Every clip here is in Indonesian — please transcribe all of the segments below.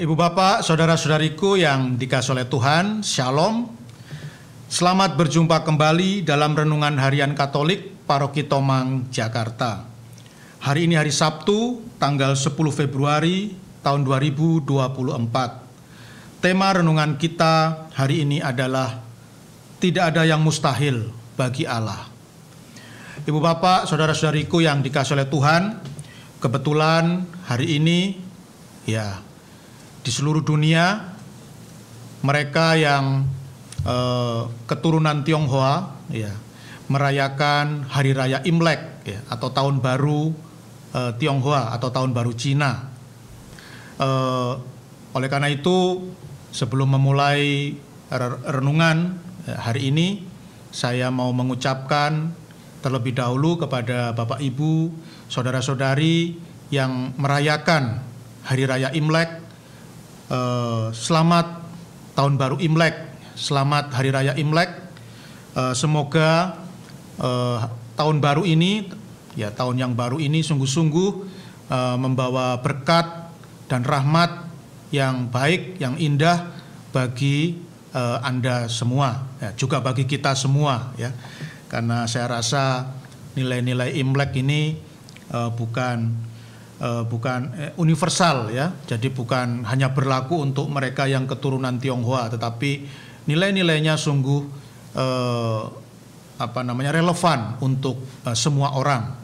Ibu bapak, saudara-saudariku yang dikasihi oleh Tuhan, Shalom. Selamat berjumpa kembali dalam Renungan Harian Katolik Paroki Tomang, Jakarta. Hari ini hari Sabtu, tanggal 10 Februari tahun 2024. Tema renungan kita hari ini adalah tidak ada yang mustahil bagi Allah. Ibu bapak, saudara-saudariku yang dikasihi oleh Tuhan, kebetulan hari ini di seluruh dunia mereka yang keturunan Tionghoa merayakan Hari Raya Imlek atau Tahun Baru Tionghoa atau Tahun Baru Cina. Oleh karena itu, sebelum memulai renungan hari ini, saya mau mengucapkan terlebih dahulu kepada Bapak Ibu, saudara-saudari yang merayakan Hari Raya Imlek, selamat Tahun Baru Imlek, selamat Hari Raya Imlek. Semoga tahun baru ini, tahun yang baru ini sungguh-sungguh membawa berkat dan rahmat yang baik, yang indah bagi Anda semua, juga bagi kita semua, karena saya rasa nilai-nilai Imlek ini bukan universal, jadi bukan hanya berlaku untuk mereka yang keturunan Tionghoa, tetapi nilai-nilainya sungguh relevan untuk semua orang,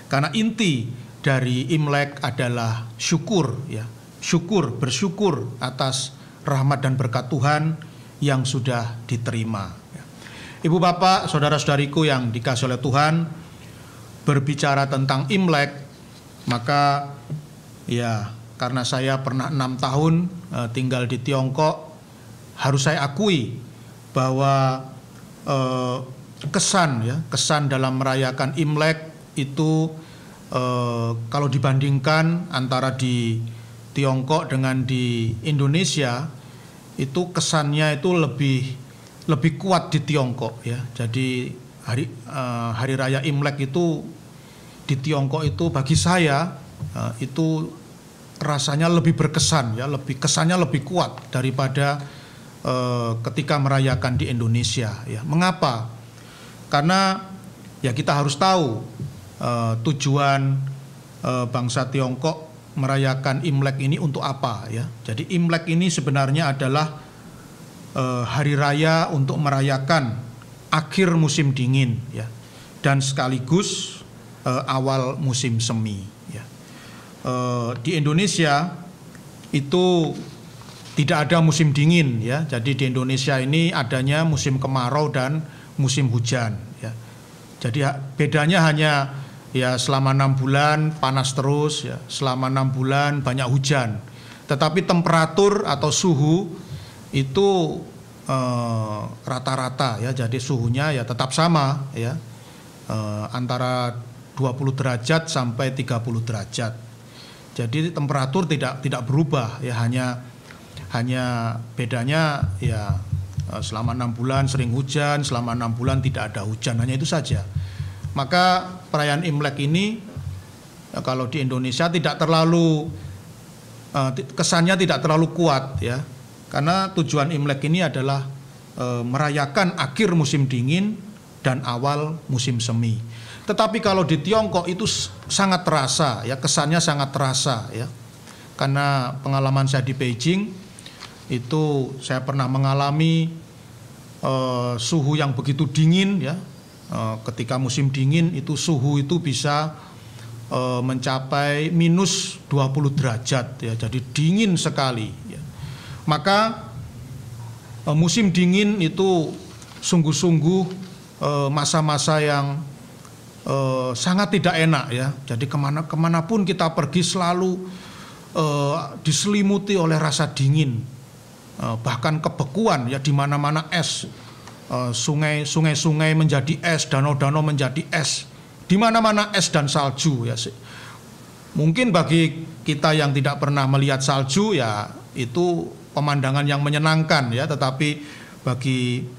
karena inti dari Imlek adalah syukur, bersyukur atas rahmat dan berkat Tuhan yang sudah diterima. Ibu bapak, saudara-saudariku yang dikasihi oleh Tuhan, berbicara tentang Imlek, maka karena saya pernah 6 tahun tinggal di Tiongkok, harus saya akui bahwa kesan dalam merayakan Imlek itu kalau dibandingkan antara di Tiongkok dengan di Indonesia, itu kesannya itu lebih kuat di Tiongkok, Jadi hari raya Imlek itu di Tiongkok itu bagi saya itu rasanya lebih berkesan, kesannya lebih kuat daripada ketika merayakan di Indonesia, Mengapa? Karena kita harus tahu tujuan bangsa Tiongkok merayakan Imlek ini untuk apa, Jadi Imlek ini sebenarnya adalah hari raya untuk merayakan akhir musim dingin, dan sekaligus awal musim semi. Di Indonesia itu tidak ada musim dingin, Jadi di Indonesia ini adanya musim kemarau dan musim hujan, Jadi bedanya hanya selama 6 bulan panas terus, selama 6 bulan banyak hujan. Tetapi temperatur atau suhu itu rata-rata, jadi suhunya tetap sama, antara 20 derajat sampai 30 derajat. Jadi temperatur tidak berubah, hanya bedanya selama 6 bulan sering hujan, selama 6 bulan tidak ada hujan, hanya itu saja. Maka perayaan Imlek ini kalau di Indonesia tidak terlalu kesannya tidak terlalu kuat, karena tujuan Imlek ini adalah merayakan akhir musim dingin dan awal musim semi. Tetapi kalau di Tiongkok itu sangat terasa, kesannya sangat terasa, karena pengalaman saya di Beijing itu saya pernah mengalami suhu yang begitu dingin, ketika musim dingin itu suhu itu bisa mencapai minus 20 derajat, jadi dingin sekali. Maka musim dingin itu sungguh-sungguh masa-masa yang sangat tidak enak, Jadi kemanapun kita pergi selalu diselimuti oleh rasa dingin, bahkan kebekuan, di mana-mana es, sungai-sungai menjadi es, danau-danau menjadi es, di mana-mana es dan salju, Mungkin bagi kita yang tidak pernah melihat salju, itu pemandangan yang menyenangkan, tetapi bagi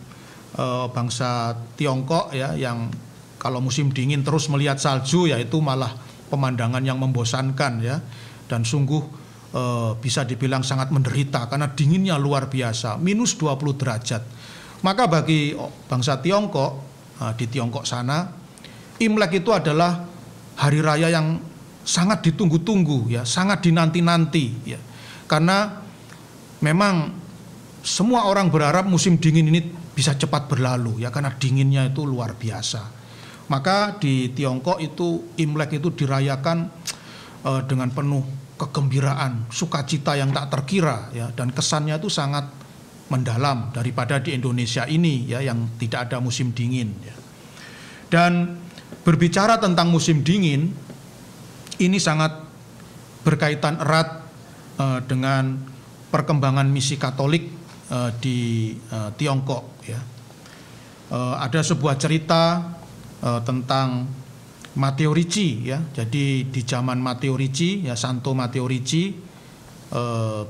bangsa Tiongkok, yang kalau musim dingin terus melihat salju, itu malah pemandangan yang membosankan, dan sungguh bisa dibilang sangat menderita karena dinginnya luar biasa, minus 20 derajat. Maka bagi bangsa Tiongkok, di Tiongkok sana, Imlek itu adalah hari raya yang sangat ditunggu-tunggu, ya, sangat dinanti-nanti, ya. Karena memang semua orang berharap musim dingin ini bisa cepat berlalu, ya, karena dinginnya itu luar biasa. Maka di Tiongkok itu Imlek itu dirayakan dengan penuh kegembiraan, sukacita yang tak terkira, ya, dan kesannya itu sangat mendalam daripada di Indonesia ini, ya, yang tidak ada musim dingin, ya. Dan berbicara tentang musim dingin, ini sangat berkaitan erat dengan perkembangan misi Katolik di Tiongkok, ya. Ada sebuah cerita tentang Matteo Ricci, ya. Jadi di zaman Matteo Ricci, ya, Santo Matteo Ricci,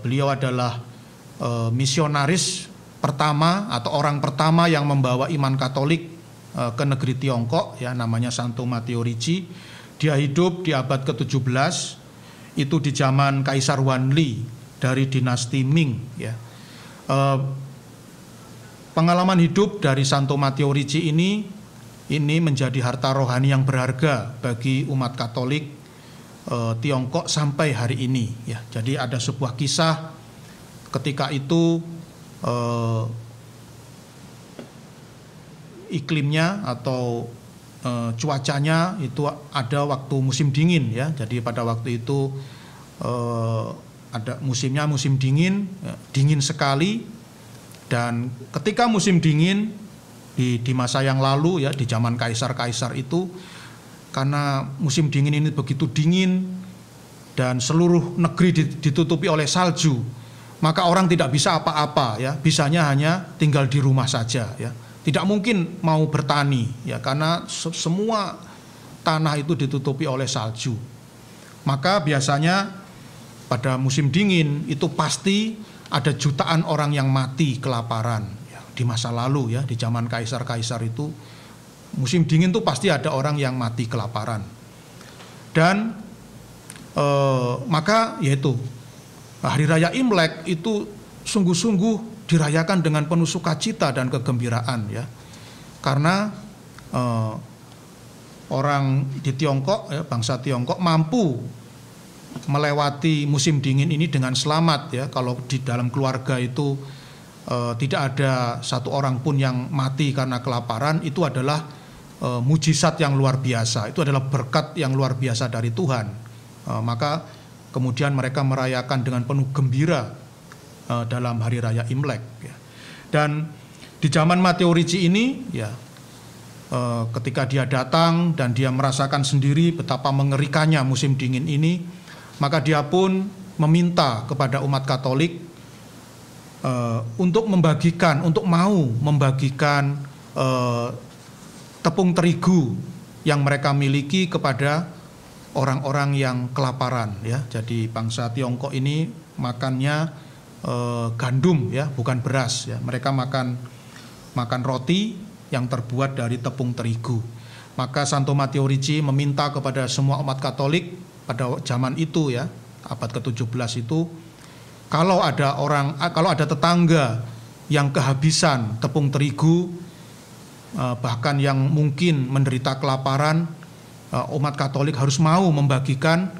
beliau adalah misionaris pertama atau orang pertama yang membawa iman Katolik ke negeri Tiongkok, ya, namanya Santo Matteo Ricci. Dia hidup di abad ke-17, itu di zaman Kaisar Wanli dari dinasti Ming, ya. Pengalaman hidup dari Santo Matteo Ricci ini menjadi harta rohani yang berharga bagi umat Katolik Tiongkok sampai hari ini, ya. Jadi ada sebuah kisah ketika itu iklimnya atau cuacanya itu ada waktu musim dingin, ya. Jadi pada waktu itu ada musimnya musim dingin, ya, dingin sekali. Dan ketika musim dingin di masa yang lalu, ya, di zaman kaisar-kaisar itu, karena musim dingin ini begitu dingin dan seluruh negeri ditutupi oleh salju, maka orang tidak bisa apa-apa, ya, bisanya hanya tinggal di rumah saja, ya. Tidak mungkin mau bertani, ya, karena semua tanah itu ditutupi oleh salju. Maka biasanya pada musim dingin itu pasti ada jutaan orang yang mati kelaparan, ya, di masa lalu, ya, di zaman kaisar-kaisar itu musim dingin itu pasti ada orang yang mati kelaparan. Dan maka yaitu hari raya Imlek itu sungguh-sungguh dirayakan dengan penuh sukacita dan kegembiraan, ya, karena orang di Tiongkok, ya, bangsa Tiongkok mampu melewati musim dingin ini dengan selamat, ya. Kalau di dalam keluarga itu tidak ada satu orang pun yang mati karena kelaparan, itu adalah mujizat yang luar biasa, itu adalah berkat yang luar biasa dari Tuhan. Maka kemudian mereka merayakan dengan penuh gembira dalam hari raya Imlek, ya. Dan di zaman Matteo Ricci ini, ya, ketika dia datang dan dia merasakan sendiri betapa mengerikannya musim dingin ini, maka dia pun meminta kepada umat Katolik untuk mau membagikan tepung terigu yang mereka miliki kepada orang-orang yang kelaparan, ya. Jadi bangsa Tiongkok ini makannya gandum, ya, bukan beras, ya. Mereka makan roti yang terbuat dari tepung terigu. Maka Santo Matteo Ricci meminta kepada semua umat Katolik pada zaman itu, ya, abad ke-17 itu, kalau ada tetangga yang kehabisan tepung terigu, bahkan yang mungkin menderita kelaparan, umat Katolik harus mau membagikan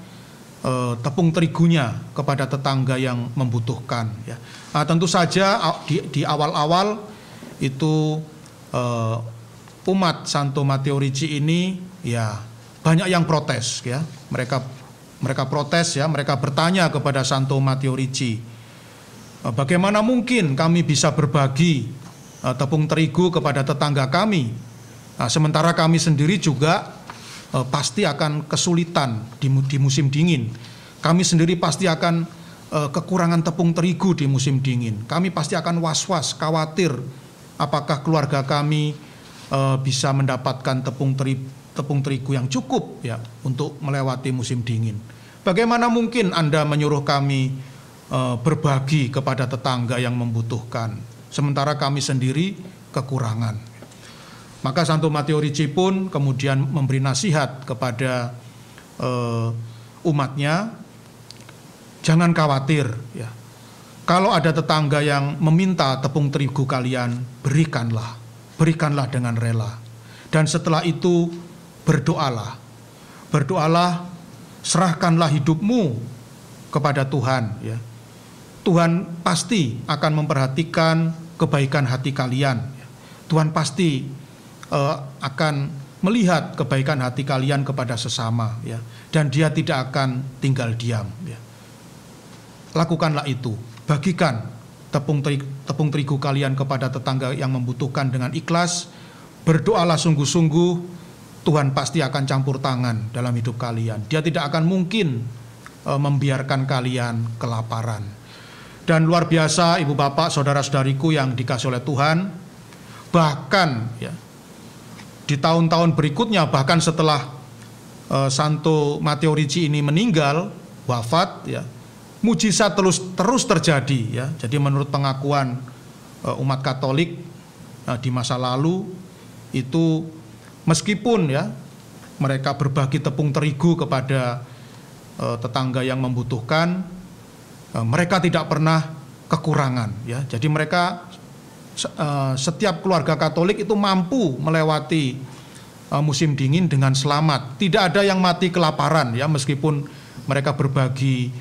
tepung terigunya kepada tetangga yang membutuhkan, ya. Nah, tentu saja di awal-awal itu umat Santo Matteo Ricci ini, ya, banyak yang protes, ya. Mereka protes, ya, mereka bertanya kepada Santo Matteo Ricci, bagaimana mungkin kami bisa berbagi tepung terigu kepada tetangga kami, sementara kami sendiri juga pasti akan kesulitan di musim dingin. Kami sendiri pasti akan kekurangan tepung terigu di musim dingin. Kami pasti akan was-was, khawatir apakah keluarga kami bisa mendapatkan tepung terigu yang cukup, ya, untuk melewati musim dingin. Bagaimana mungkin Anda menyuruh kami berbagi kepada tetangga yang membutuhkan, sementara kami sendiri kekurangan? Maka Santo Matteo Ricci pun kemudian memberi nasihat kepada umatnya Jangan khawatir ya. Kalau ada tetangga yang meminta tepung terigu kalian, berikanlah dengan rela. Dan setelah itu berdoalah, serahkanlah hidupmu kepada Tuhan ya. Tuhan pasti akan memperhatikan kebaikan hati kalian. Tuhan pasti akan melihat kebaikan hati kalian kepada sesama ya. Dan Dia tidak akan tinggal diam ya. Lakukanlah itu, bagikan tepung terigu kalian kepada tetangga yang membutuhkan dengan ikhlas. Berdoalah sungguh-sungguh, Tuhan pasti akan campur tangan dalam hidup kalian. Dia tidak akan mungkin membiarkan kalian kelaparan. Dan luar biasa ibu bapak saudara-saudariku yang dikasihi oleh Tuhan, bahkan ya, di tahun-tahun berikutnya, bahkan setelah Santo Matteo Ricci ini meninggal, wafat ya, mujizat terus terjadi ya. Jadi menurut pengakuan umat Katolik di masa lalu itu, meskipun ya mereka berbagi tepung terigu kepada tetangga yang membutuhkan, mereka tidak pernah kekurangan ya. Jadi mereka setiap keluarga Katolik itu mampu melewati musim dingin dengan selamat. Tidak ada yang mati kelaparan ya, meskipun mereka berbagi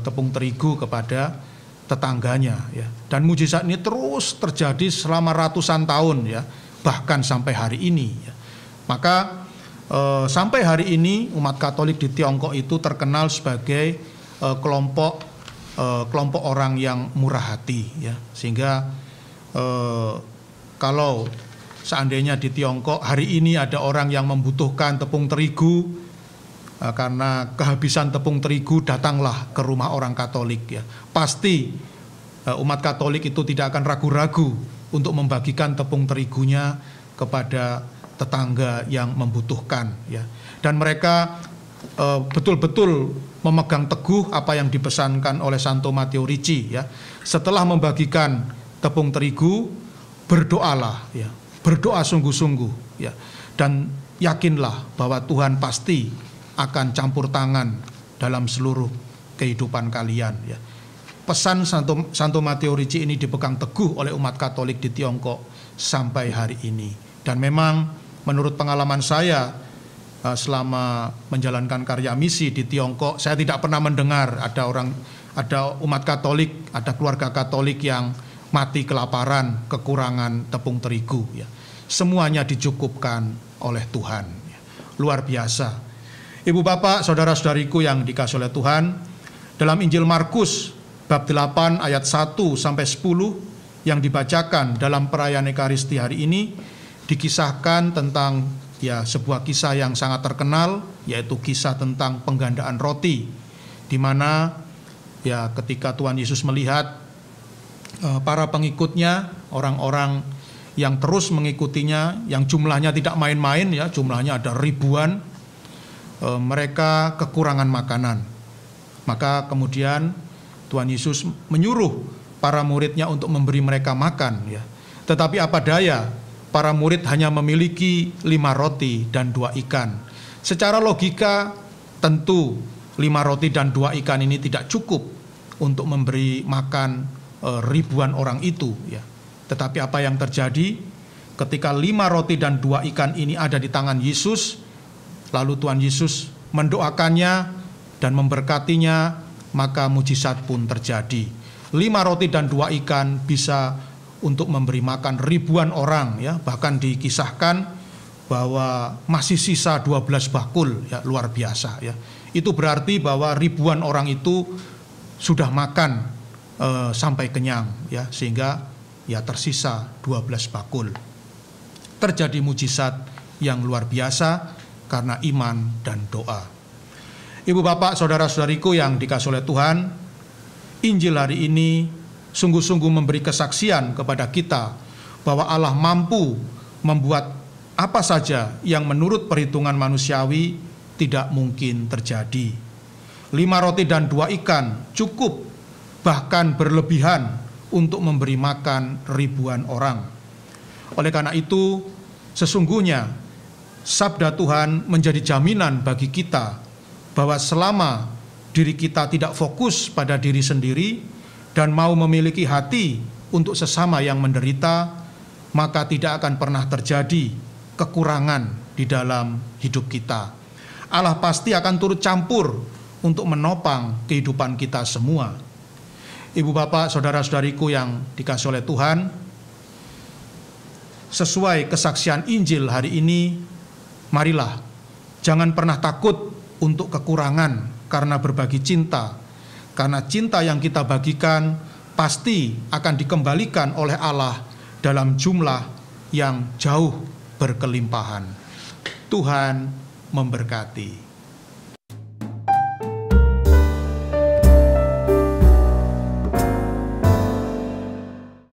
tepung terigu kepada tetangganya ya. Dan mujizat ini terus terjadi selama ratusan tahun ya, bahkan sampai hari ini ya. Maka sampai hari ini umat Katolik di Tiongkok itu terkenal sebagai kelompok orang yang murah hati ya. Sehingga kalau seandainya di Tiongkok hari ini ada orang yang membutuhkan tepung terigu, karena kehabisan tepung terigu, datanglah ke rumah orang Katolik ya. Pasti umat Katolik itu tidak akan ragu-ragu untuk membagikan tepung terigunya kepada tetangga yang membutuhkan ya. Dan mereka betul-betul memegang teguh apa yang dipesankan oleh Santo Matteo Ricci ya. Setelah membagikan tepung terigu, berdoalah ya. Berdoa sungguh-sungguh ya. Dan yakinlah bahwa Tuhan pasti akan campur tangan dalam seluruh kehidupan kalian ya. Pesan Santo Matteo Ricci ini dipegang teguh oleh umat Katolik di Tiongkok sampai hari ini. Dan memang menurut pengalaman saya selama menjalankan karya misi di Tiongkok, saya tidak pernah mendengar ada umat Katolik, ada keluarga Katolik yang mati kelaparan, kekurangan tepung terigu ya. Semuanya dicukupkan oleh Tuhan ya. Luar biasa. Ibu bapak, saudara-saudariku yang dikasihi oleh Tuhan, dalam Injil Markus bab 8 ayat 1 sampai 10 yang dibacakan dalam perayaan Ekaristi hari ini, dikisahkan tentang ya sebuah kisah yang sangat terkenal, yaitu kisah tentang penggandaan roti, di mana ya ketika Tuhan Yesus melihat para pengikutnya, orang-orang yang terus mengikutinya, yang jumlahnya tidak main-main ya, jumlahnya ada ribuan, mereka kekurangan makanan. Maka kemudian Tuhan Yesus menyuruh para muridnya untuk memberi mereka makan ya. Tetapi apa daya, para murid hanya memiliki 5 roti dan 2 ikan. Secara logika tentu 5 roti dan 2 ikan ini tidak cukup untuk memberi makan ribuan orang itu ya. Tetapi apa yang terjadi ketika 5 roti dan 2 ikan ini ada di tangan Yesus, lalu Tuhan Yesus mendoakannya dan memberkatinya, maka mujizat pun terjadi. 5 roti dan 2 ikan bisa untuk memberi makan ribuan orang ya. Bahkan dikisahkan bahwa masih sisa 12 bakul ya, luar biasa ya. Itu berarti bahwa ribuan orang itu sudah makan sampai kenyang ya, sehingga ya tersisa 12 bakul. Terjadi mujizat yang luar biasa karena iman dan doa. Ibu bapak saudara-saudariku yang dikasihi oleh Tuhan, Injil hari ini sungguh-sungguh memberi kesaksian kepada kita bahwa Allah mampu membuat apa saja yang menurut perhitungan manusiawi tidak mungkin terjadi. 5 roti dan 2 ikan cukup, bahkan berlebihan untuk memberi makan ribuan orang. Oleh karena itu, sesungguhnya sabda Tuhan menjadi jaminan bagi kita bahwa selama diri kita tidak fokus pada diri sendiri dan mau memiliki hati untuk sesama yang menderita, maka tidak akan pernah terjadi kekurangan di dalam hidup kita. Allah pasti akan turut campur untuk menopang kehidupan kita semua. Ibu bapak, saudara-saudariku yang dikasihi oleh Tuhan, sesuai kesaksian Injil hari ini, marilah jangan pernah takut untuk kekurangan karena berbagi cinta. Karena cinta yang kita bagikan pasti akan dikembalikan oleh Allah dalam jumlah yang jauh berkelimpahan. Tuhan memberkati.